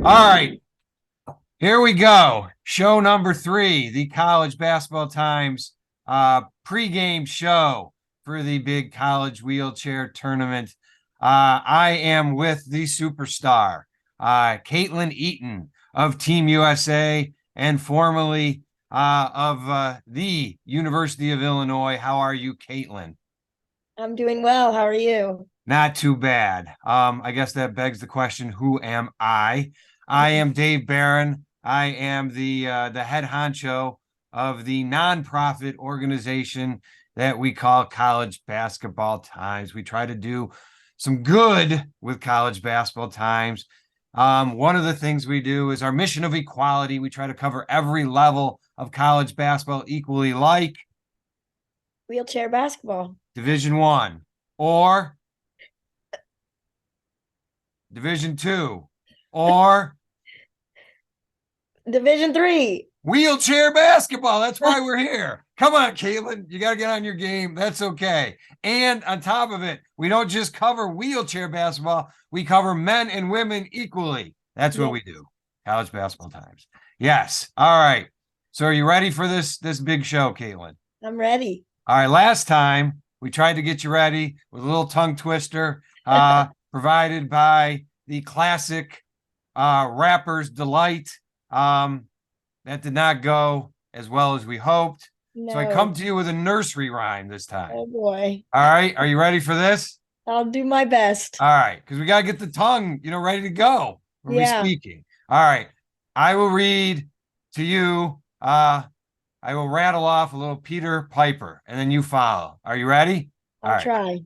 All right, here we go. Show number 3, the College Basketball Times pregame show for the big college wheelchair tournament. I am with the superstar, Kaitlyn Eaton of Team USA and formerly of the University of Illinois. How are you, Kaitlyn? I'm doing well. How are you? Not too bad. I guess that begs the question, who am I? I am Dave Barend. I am the head honcho of the nonprofit organization that we call College Basketball Times. We try to do some good with College Basketball Times. One of the things we do is our mission of equality. We try to cover every level of college basketball equally, like Wheelchair basketball. Division One or Division Two, or Division three. wheelchair basketball. That's why we're here. Come on, Kaitlyn. You got to get on your game. That's okay. And on top of it, we don't just cover wheelchair basketball, we cover men and women equally. That's what we do. College Basketball Times. Yes. All right. So are you ready for this big show, Kaitlyn? I'm ready. All right. Last time we tried to get you ready with a little tongue twister. Provided by the classic Rapper's Delight. That did not go as well as we hoped. No. So I come to you with a nursery rhyme this time. Oh boy. All right. Are you ready for this? I'll do my best. All right. Because we got to get the tongue, ready to go when we're speaking. All right. I will read to you. I will rattle off a little Peter Piper and then you follow. Are you ready? I'll try.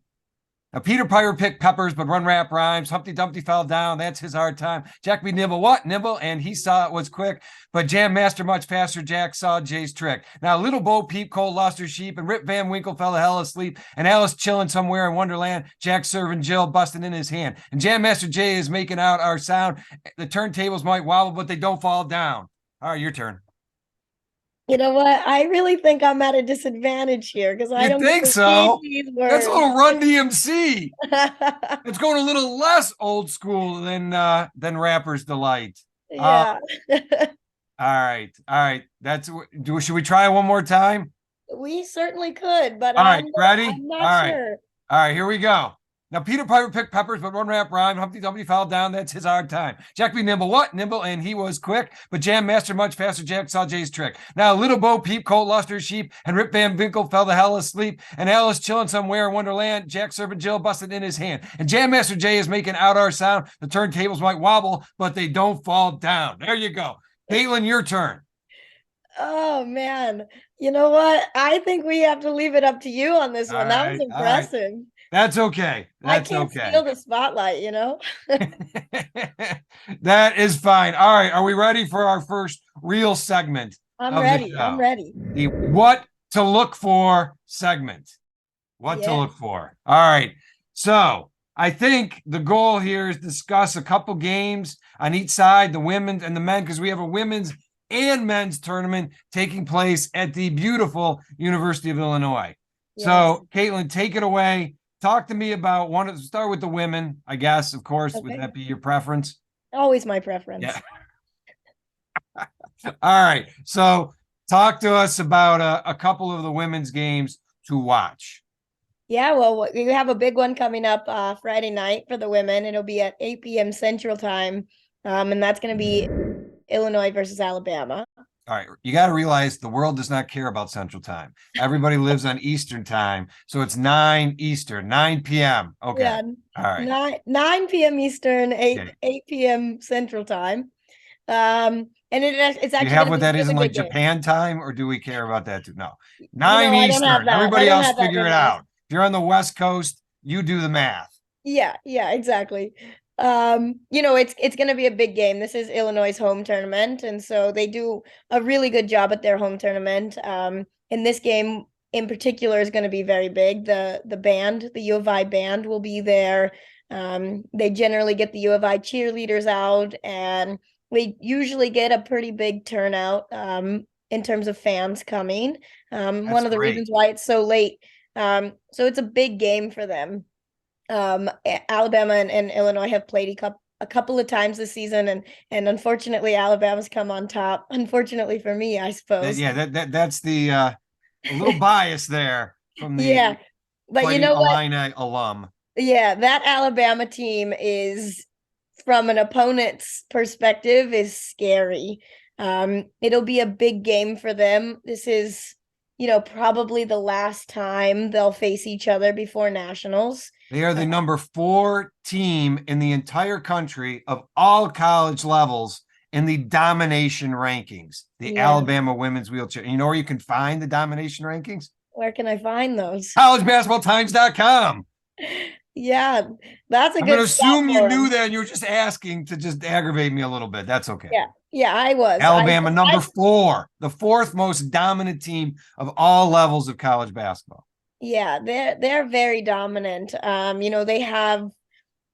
Now, Peter Piper picked peppers, but run rap rhymes. Humpty Dumpty fell down. That's his hard time. Jack be nibble. What? Nibble. And he saw it was quick. But Jam Master much faster. Jack saw Jay's trick. Now, Little Bo Peep, Cole lost her sheep. And Rip Van Winkle fell the hell asleep. And Alice chilling somewhere in Wonderland. Jack serving Jill, busting in his hand. And Jam Master Jay is making out our sound. The turntables might wobble, but they don't fall down. All right, your turn. You know what? I really think I'm at a disadvantage here because I don't think so. These words. That's a little Run DMC. It's going a little less old school than Rapper's Delight. Yeah. All right. Should we try one more time? We certainly could, but all right, ready? I'm not sure. All right, here we go. Now, Peter Piper picked peppers, but one rap rhyme. Humpty Dumpty fell down. That's his hard time. Jack be nimble. What? Nimble. And he was quick. But Jam Master much faster. Jack saw Jay's trick. Now, Little Bo Peep, Colt lost her sheep. And Rip Van Winkle fell the hell asleep. And Alice chilling somewhere in Wonderland. Jack serving Jill busted in his hand. And Jam Master Jay is making out our sound. The turntables might wobble, but they don't fall down. There you go. Kaitlyn, your turn. Oh, man. You know what? I think we have to leave it up to you on this one. That was impressive. That's okay. I can't steal the spotlight, That is fine. All right. Are we ready for our first real segment? I'm ready. I'm ready. The what to look for segment. What to look for. All right. So I think the goal here is discuss a couple games on each side, the women's and the men, because we have a women's and men's tournament taking place at the beautiful University of Illinois. Yes. So Kaitlyn, take it away. Talk to me about start with the women, I guess, of course. Okay. Would that be your preference? Always my preference. Yeah. All right. So talk to us about a couple of the women's games to watch. Yeah, well, we have a big one coming up Friday night for the women. It'll be at 8 p.m. Central Time, and that's going to be Illinois versus Alabama. All right. You got to realize the world does not care about Central Time. Everybody lives on Eastern Time. So it's 9 Eastern, 9 p.m. Okay. Yeah. All right. 9 p.m. Eastern, 8 p.m. Central Time. And it's actually. Do you have what that is in like Japan time, or do we care about that too? No. 9 Eastern. Everybody else figure it out. If you're on the West Coast, you do the math. Yeah, exactly. It's going to be a big game. This is Illinois' home tournament, and so they do a really good job at their home tournament. And this game in particular is going to be very big. The band, the U of I band, will be there. They generally get the U of I cheerleaders out, and we usually get a pretty big turnout in terms of fans coming. One of the reasons why it's so late. So it's a big game for them. Alabama and Illinois have played a couple of times this season, and unfortunately Alabama's come on top. Unfortunately for me, I suppose. That's the a little bias there from the Yeah. But you Fighting know what? Illini alum. Yeah, that Alabama team is, from an opponent's perspective, is scary. It'll be a big game for them. This is, probably the last time they'll face each other before nationals. They are the number 4 team in the entire country of all college levels in the domination rankings, the Yeah. Alabama women's wheelchair. You know where you can find the domination rankings? Where can I find those? Collegebasketballtimes.com. Yeah, that's a I'm going good to spot assume you for knew 'em. that and you were just asking to just aggravate me a little bit. That's okay. Yeah, yeah, I was. Alabama, number 4, the 4th most dominant team of all levels of college basketball. Yeah, they're very dominant. They have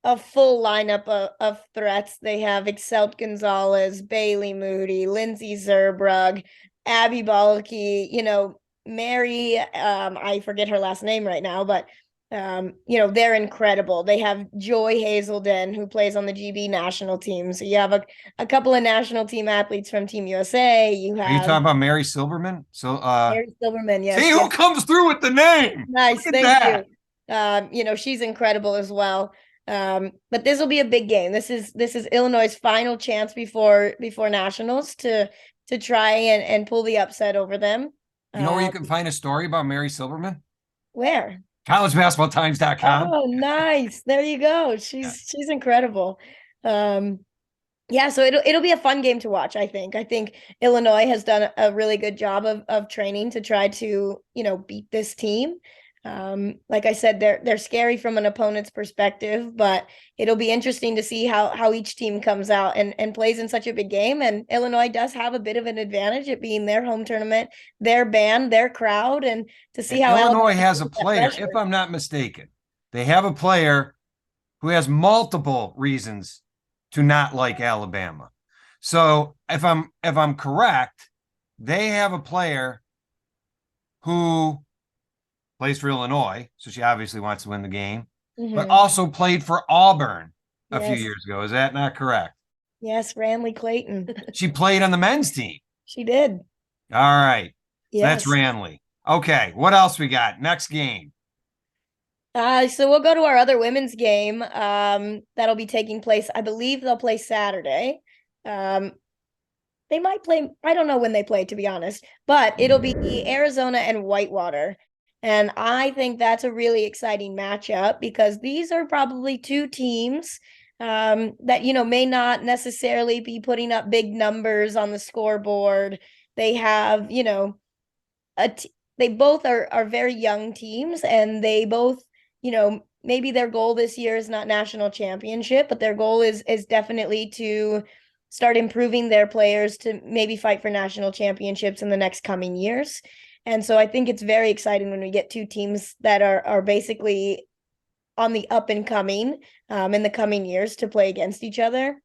a full lineup of threats. They have Excel Gonzalez, Bailey Moody, Lindsay Zerbrug, Abby Balke, Mary, I forget her last name right now, but they're incredible. They have Joy Hazelden, who plays on the GB national team. So you have a couple of national team athletes from Team USA. You Are you have talking about Mary Silverman? So Mary Silverman, yes. see who comes through with the name. Nice, Look at thank that. you. She's incredible as well. But this will be a big game. This is Illinois' final chance before nationals to try and pull the upset over them. You know where you can find a story about Mary Silverman? Where? Collegebasketballtimes.com. Oh, nice. There you go. She's incredible. Yeah, so it'll be a fun game to watch, I think. I think Illinois has done a really good job of training to try to, beat this team. Like I said, they're scary from an opponent's perspective, but it'll be interesting to see how each team comes out and plays in such a big game. And Illinois does have a bit of an advantage, it being their home tournament, their band, their crowd, and to see how Illinois Alabama has a deals with that player, pressure. if I'm not mistaken. They have a player who has multiple reasons to not like Alabama. So if I'm correct, they have a player who plays for Illinois, so she obviously wants to win the game, but also played for Auburn a few years ago. Is that not correct? Yes, Ranley Clayton. She played on the men's team. She did. All right. So Yes. that's Ranley. Okay, what else we got? Next game. So we'll go to our other women's game. That'll be taking place. I believe they'll play Saturday. They might play. I don't know when they play, to be honest, but it'll be Arizona and Whitewater. And I think that's a really exciting matchup because these are probably two teams that, may not necessarily be putting up big numbers on the scoreboard. They have, they both are very young teams, and they both, maybe their goal this year is not national championship, but their goal is definitely to start improving their players to maybe fight for national championships in the next coming years. And so I think it's very exciting when we get two teams that are basically on the up and coming in the coming years to play against each other.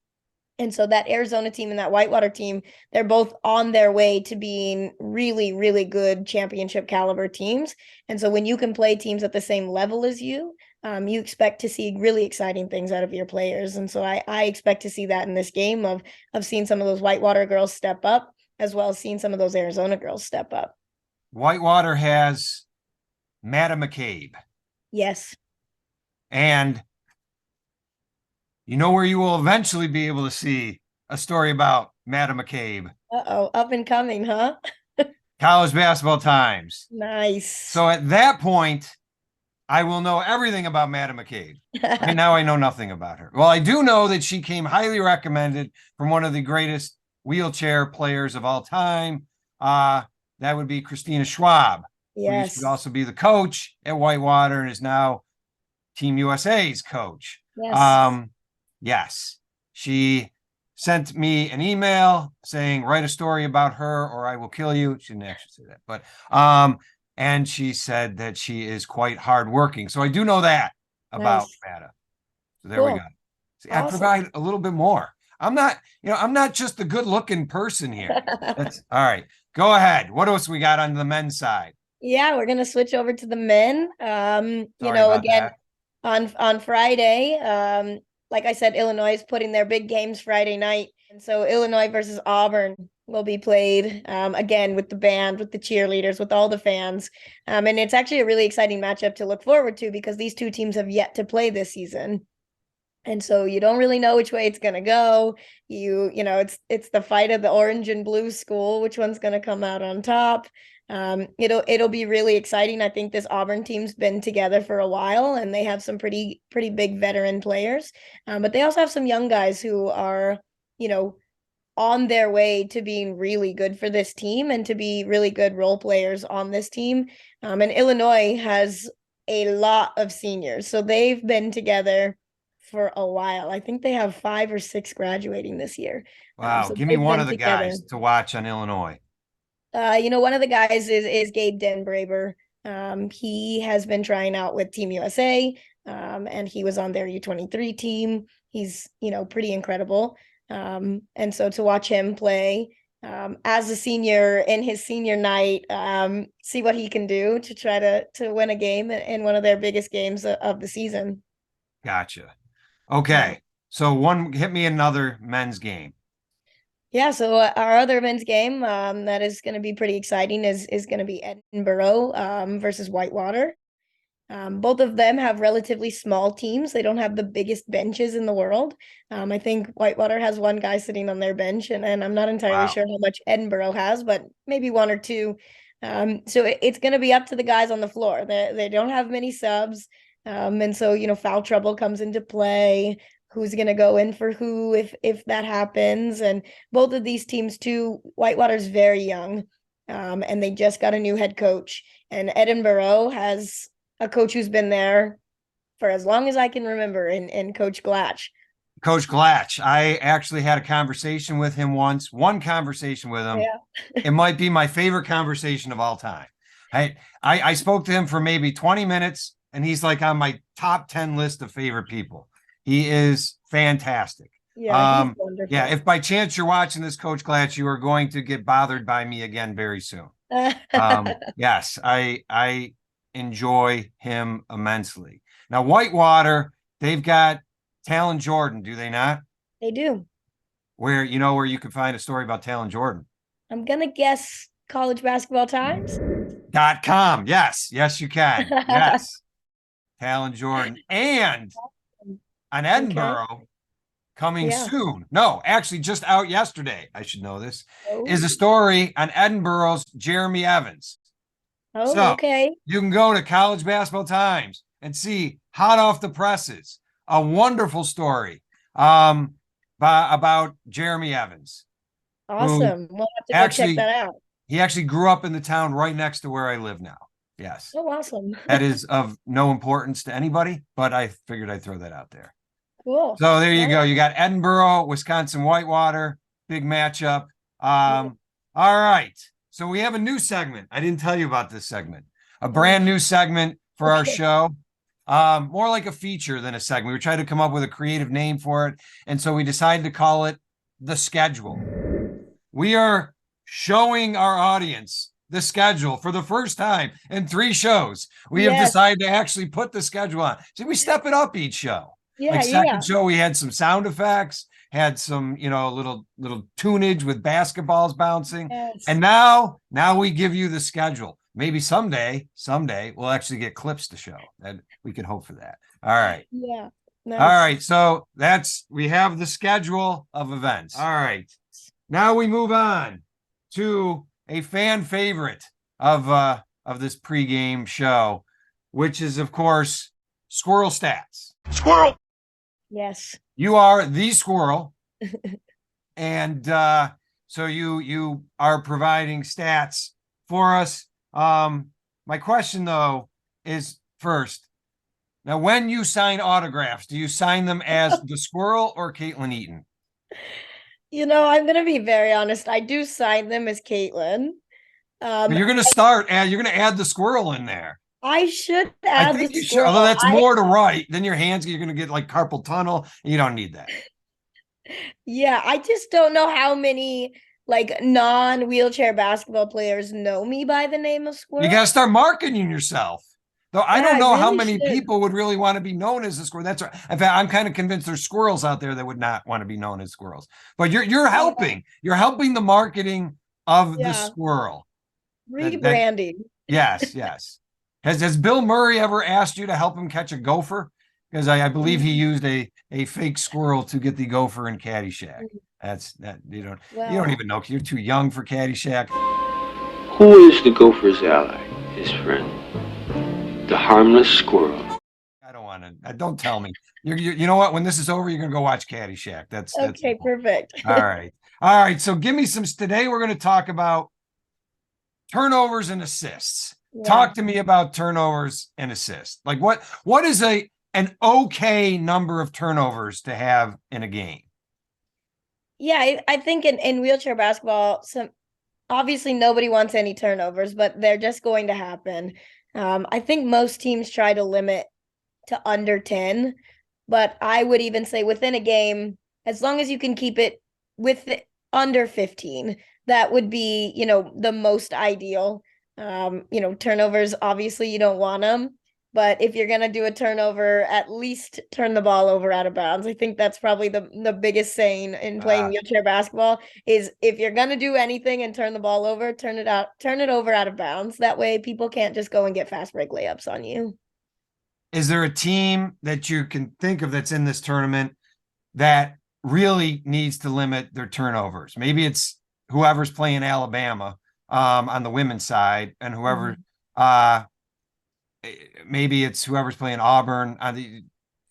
And so that Arizona team and that Whitewater team, they're both on their way to being really, really good championship caliber teams. And so when you can play teams at the same level as you, you expect to see really exciting things out of your players. And so I expect to see that in this game of seeing some of those Whitewater girls step up, as well as seeing some of those Arizona girls step up. Whitewater has Madam McCabe. Yes. And you know where you will eventually be able to see a story about Madam McCabe? Uh-oh, up and coming, huh? College Basketball Times. Nice. So at that point, I will know everything about Madam McCabe. Right now, I know nothing about her. Well, I do know that she came highly recommended from one of the greatest wheelchair players of all time. That would be Christina Schwab. Yes. Who used to also be the coach at Whitewater and is now Team USA's coach. Yes. Yes. She sent me an email saying, write a story about her or I will kill you. She didn't actually say that, but, and she said that she is quite hardworking. So I do know that about Mata. So there we go. See, awesome. I provide a little bit more. I'm not just the good looking person here. That's all right. Go ahead. What else we got on the men's side? Yeah, we're going to switch over to the men. Again, on Friday, like I said, Illinois is putting their big games Friday night. And so Illinois versus Auburn will be played again with the band, with the cheerleaders, with all the fans. And it's actually a really exciting matchup to look forward to because these two teams have yet to play this season. And so you don't really know which way it's going to go. You know, it's the fight of the orange and blue school, which one's going to come out on top. It'll be really exciting. I think this Auburn team's been together for a while and they have some pretty big veteran players. But they also have some young guys who are, you know, on their way to being really good for this team and to be really good role players on this team. And Illinois has a lot of seniors. So they've been together for a while. I think they have 5 or 6 graduating this year. Wow. So Give me they've one been of the together. guys to watch on Illinois. One of the guys is Gabe Denbraber. He has been trying out with Team USA, and he was on their U23 team. He's, pretty incredible. And so to watch him play as a senior in his senior night, see what he can do to try to win a game in one of their biggest games of the season. Gotcha. Okay. So hit me another men's game. Yeah, so our other men's game that is going to be pretty exciting is going to be Edinburgh versus Whitewater. Both of them have relatively small teams. They don't have the biggest benches in the world. I think Whitewater has one guy sitting on their bench, and I'm not entirely sure how much Edinburgh has, but maybe 1 or 2. So it's going to be up to the guys on the floor. They don't have many subs, and so foul trouble comes into play. Who's going to go in for who if that happens? And both of these teams too, Whitewater's very young, and they just got a new head coach. And Edinburgh has a coach who's been there for as long as I can remember, in Coach Glatch. Coach Glatch. I actually had a conversation with him once. One conversation with him. Yeah. It might be my favorite conversation of all time. I spoke to him for maybe 20 minutes, and he's like on my top 10 list of favorite people. He is fantastic. Yeah, he's wonderful. Yeah, if by chance you're watching this, Coach Glatch, you are going to get bothered by me again very soon. Yes, I enjoy him immensely. Now, Whitewater, they've got Talon Jordan, do they not? They do. Where you can find a story about Talon Jordan? I'm gonna guess collegebasketballtimes.com. Yes, you can. Yes. Talon Jordan. And on Edinburgh, coming soon. No, actually just out yesterday. I should know this. Is a story on Edinburgh's Jeremy Evans. Oh, so okay. You can go to College Basketball Times and see hot off the presses a wonderful story about Jeremy Evans. Awesome. We'll have to go check that out. He actually grew up in the town right next to where I live now. Yes. Oh, awesome. That is of no importance to anybody, but I figured I'd throw that out there. Cool. So there you go. You got Edinburgh, Wisconsin, Whitewater, big matchup. All right. So we have a new segment. I didn't tell you about this segment. A brand new segment for our show. More like a feature than a segment. We were trying to come up with a creative name for it. And so we decided to call it The Schedule. We are showing our audience the schedule for the first time in 3 shows. We have decided to actually put the schedule on. So we step it up each show. Second show, we had some sound effects, had some, little tunage with basketballs bouncing. Yes. And now we give you the schedule. Maybe someday we'll actually get clips to show. And we can hope for that. All right. Yeah. Nice. All right. So we have the schedule of events. All right. Now we move on to a fan favorite of this pregame show, which is, of course, Squirrel Stats. Squirrel. Yes. You are the squirrel. And so you are providing stats for us. My question, though, is first, now when you sign autographs, do you sign them as the squirrel or Kaitlyn Eaton? I'm going to be very honest. I do sign them as Kaitlyn. You're going to you're going to add the squirrel in there. I should add the squirrel. Although that's more to write. Then your hands, you're going to get like carpal tunnel. And you don't need that. Yeah, I just don't know how many non-wheelchair basketball players know me by the name of Squirrel. You got to start marketing yourself. Though I Yeah, don't I know how really many should. people would really want to be known as a squirrel. That's right. In fact, I'm kind of convinced there's squirrels out there that would not want to be known as squirrels. But you're Yeah, helping. You're helping the marketing of the yeah. squirrel. That Rebranding. yes, yes. Has Bill Murray ever asked you to help him catch a gopher? Because I believe he used a fake squirrel to get the gopher in Caddyshack. That's that you don't Well, even know because you're too young for Caddyshack. Who is the gopher's ally? His friend. The harmless squirrel. I don't want to. Don't tell me. You know what? When this is over, you're gonna go watch Caddyshack. That's okay, perfect. all right. All right. So give me some. Today we're going to talk about turnovers and assists. Yeah. Talk to me about turnovers and assists. Like what is an okay number of turnovers to have in a game? Yeah, I think in wheelchair basketball, some obviously nobody wants any turnovers, but they're just going to happen. I think most teams try to limit to under 10, but I would even say within a game, as long as you can keep it with under 15, that would be, the most ideal. Turnovers, obviously you don't want them, but if you're going to do a turnover, at least turn the ball over out of bounds. I think that's probably the biggest saying in playing wheelchair basketball is if you're going to do anything and turn the ball over, turn it over out of bounds. That way people can't just go and get fast break layups on you. Is there a team that you can think of that's in this tournament that really needs to limit their turnovers? Maybe it's whoever's playing Alabama on the women's side, and whoever maybe it's whoever's playing Auburn on the.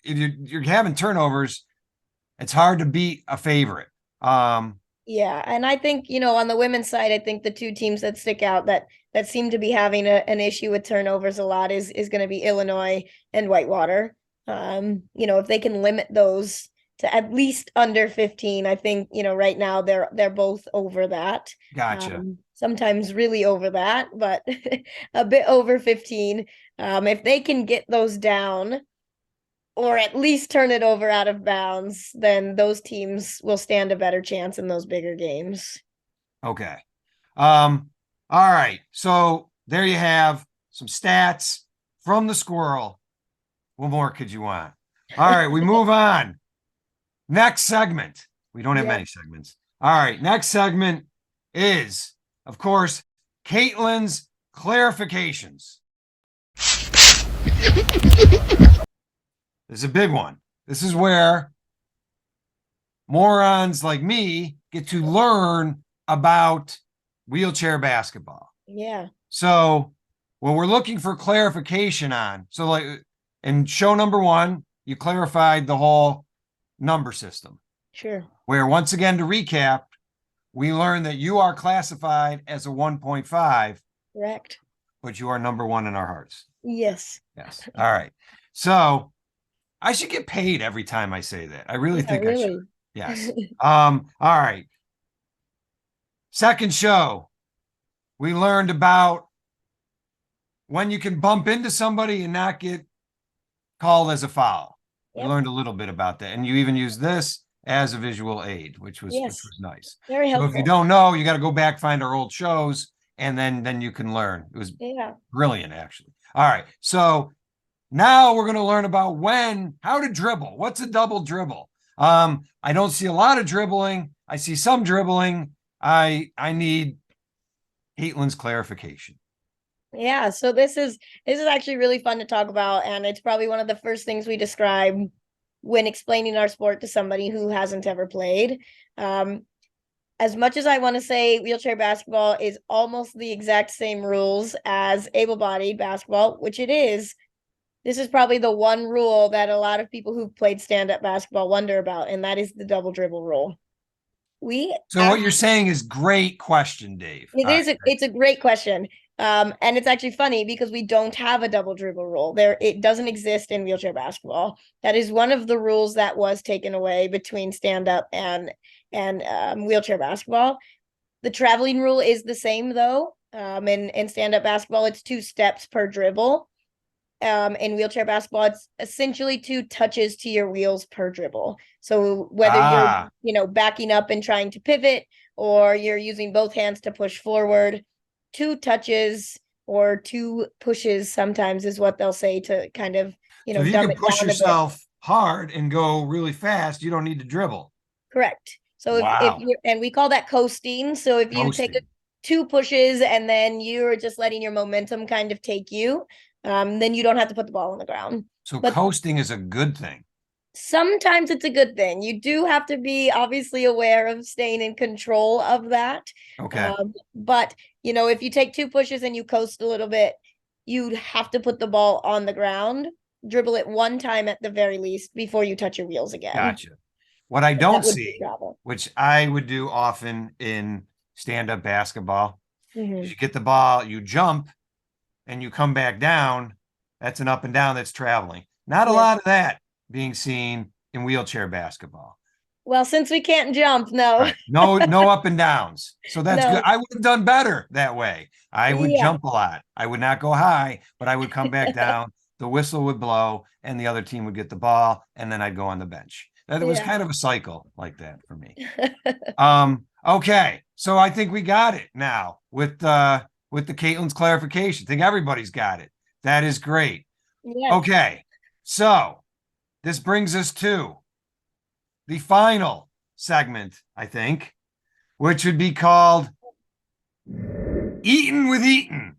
If you're having turnovers, it's hard to beat a favorite. Yeah, and I think, on the women's side, I think the two teams that stick out that seem to be having an issue with turnovers a lot is going to be Illinois and Whitewater. If they can limit those to at least under 15, I think, right now they're both over that. Gotcha. Sometimes really over that, but a bit over 15. If they can get those down or at least turn it over out of bounds, then those teams will stand a better chance in those bigger games. Okay. All right. So there you have some stats from the squirrel. What more could you want? All right, we move on. Next segment. We don't have many segments. All right, next segment is, of course, Kaitlyn's clarifications. This is a big one. This is where morons like me get to learn about wheelchair basketball. Yeah. So what we're looking for clarification on, so like in show number 1, you clarified the whole number system. Sure. Where once again, to recap, we learned that you are classified as a 1.5. Correct. But you are number 1 in our hearts. Yes. Yes. All right. So I should get paid every time I say that. I really think I should. Yes. All right. Second show, we learned about when you can bump into somebody and not get called as a foul. Yep. We learned a little bit about that. And you even used this as a visual aid, which was nice. Very helpful. So if you don't know, you got to go back, find our old shows, and then you can learn. It was brilliant, actually. All right. So now we're going to learn about how to dribble. What's a double dribble? I don't see a lot of dribbling. I see some dribbling. I need Kaitlyn's clarification. Yeah, so this is actually really fun to talk about, and it's probably one of the first things we describe when explaining our sport to somebody who hasn't ever played. As much as I want to say wheelchair basketball is almost the exact same rules as able-bodied basketball, which it is, this is probably the one rule that a lot of people who've played stand-up basketball wonder about, and that is the double dribble rule. So what you're saying is great question, Dave. It's a great question. And it's actually funny because we don't have a double dribble rule. It doesn't exist in wheelchair basketball. That is one of the rules that was taken away between stand-up and wheelchair basketball. The traveling rule is the same though. In stand-up basketball, it's 2 steps per dribble. In wheelchair basketball, it's essentially 2 touches to your wheels per dribble. So whether you're, backing up and trying to pivot, or you're using both hands to push forward, 2 touches or 2 pushes sometimes is what they'll say to kind of, So if you dumb can it push down a bit. yourself hard and go really fast, you don't need to dribble. Correct. So if Wow. you and we call that coasting. So if you take Coasting. 2 pushes and then you're just letting your momentum kind of take you, then you don't have to put the ball on the ground. So But coasting is a good thing. sometimes it's a good thing. You do have to be obviously aware of staying in control of that. Okay. But if you take 2 pushes and you coast a little bit, you'd have to put the ball on the ground, dribble it 1 time at the very least before you touch your wheels again. Gotcha. What I That don't would be see, travel. which I would do often in stand-up basketball, Mhm. is you get the ball, you jump, and you come back down. That's an up and down that's traveling. Not a Yes. lot of that being seen in wheelchair basketball. Well, since we can't jump, no. Right. No up and downs. So that's No. good. I would have done better that way. I would Yeah. jump a lot. I would not go high, but I would come back down. The whistle would blow, and the other team would get the ball, and then I'd go on the bench. That was Yeah. kind of a cycle like that for me. Okay. So I think we got it now with the Kaitlyn's clarification. I think everybody's got it. That is great. Yes. Okay. So this brings us to the final segment, I think, which would be called Eaton with Eaton.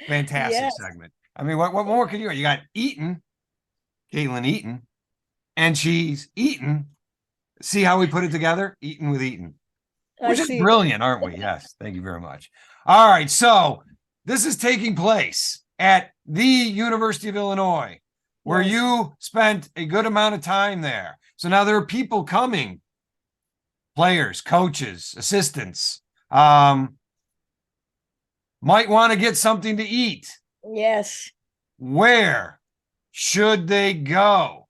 Fantastic Yes. segment. I mean, what more can you? You got Eaton, Kaitlyn Eaton, and she's Eaton. See how we put it together? Eaton with Eaton. I Which is see. brilliant, aren't we? Yes. Thank you very much. All right. So this is taking place at the University of Illinois, where Yes. you spent a good amount of time there. So now there are people coming, players, coaches, assistants, might want to get something to eat. Yes. Where should they go?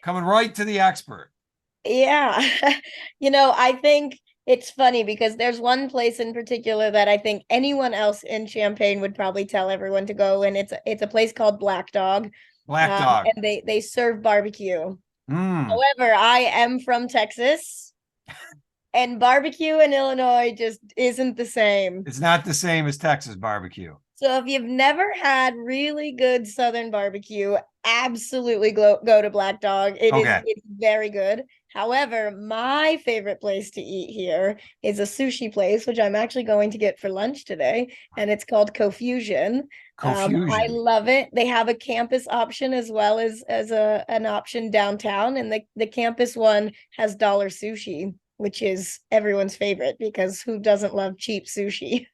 Coming right to the expert. Yeah. I think it's funny because there's one place in particular that I think anyone else in Champaign would probably tell everyone to go, and it's a place called Black Dog. Black Dog. And they serve barbecue. Mm. However, I am from Texas, and barbecue in Illinois just isn't the same. It's not the same as Texas barbecue. So if you've never had really good Southern barbecue, absolutely go to Black Dog. It's very good. However, my favorite place to eat here is a sushi place, which I'm actually going to get for lunch today, and it's called Confusion. I love it. They have a campus option as well as an option downtown, and the campus one has dollar sushi, which is everyone's favorite because who doesn't love cheap sushi?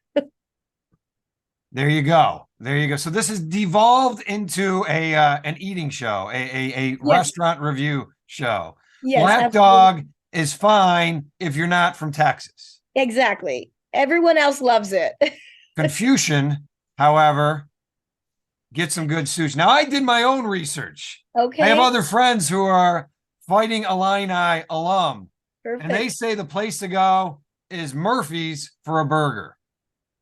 There you go. There you go. So this has devolved into an eating show, a restaurant review show. Yes, Black absolutely. Dog is fine if you're not from Texas. Exactly. Everyone else loves it. Confucian, however, get some good sushi. Now, I did my own research. Okay. I have other friends who are Fighting Illini alum, Perfect. and they say the place to go is Murphy's for a burger.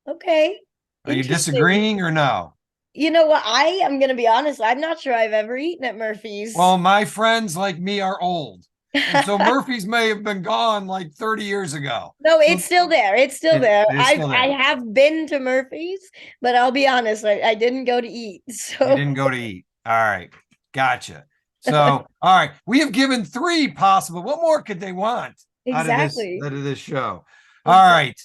Okay. Are you disagreeing or no? You know what? I am going to be honest. I'm not sure I've ever eaten at Murphy's. Well, my friends like me are old. And so Murphy's may have been gone like 30 years ago. No, it's still there. It's still there. It's still there. I have been to Murphy's, but I'll be honest, I didn't go to eat. So You didn't go to eat. All right. Gotcha. So, all right. We have given 3 possible. What more could they want exactly out of this show? All right.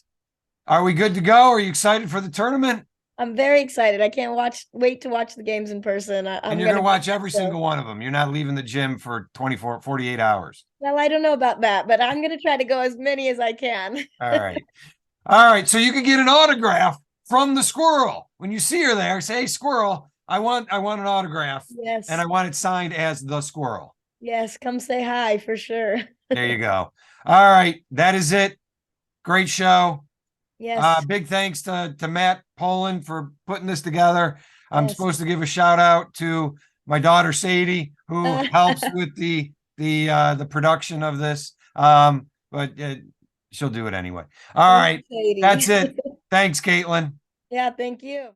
Are we good to go? Are you excited for the tournament? I'm very excited. I can't wait to watch the games in person. And you're going to watch every single one of them. You're not leaving the gym for 48 hours. Well, I don't know about that, but I'm going to try to go as many as I can. All right. All right. So you can get an autograph from the squirrel. When you see her there, say, hey, Squirrel, I want an autograph. Yes. And I want it signed as the squirrel. Yes. Come say hi for sure. There you go. All right. That is it. Great show. Yes. Big thanks to Matt Poland for putting this together. I'm Yes. supposed to give a shout out to my daughter Sadie, who helps with the production of this. But she'll do it anyway. All right. Sadie. That's it. Thanks, Kaitlyn. Yeah, thank you.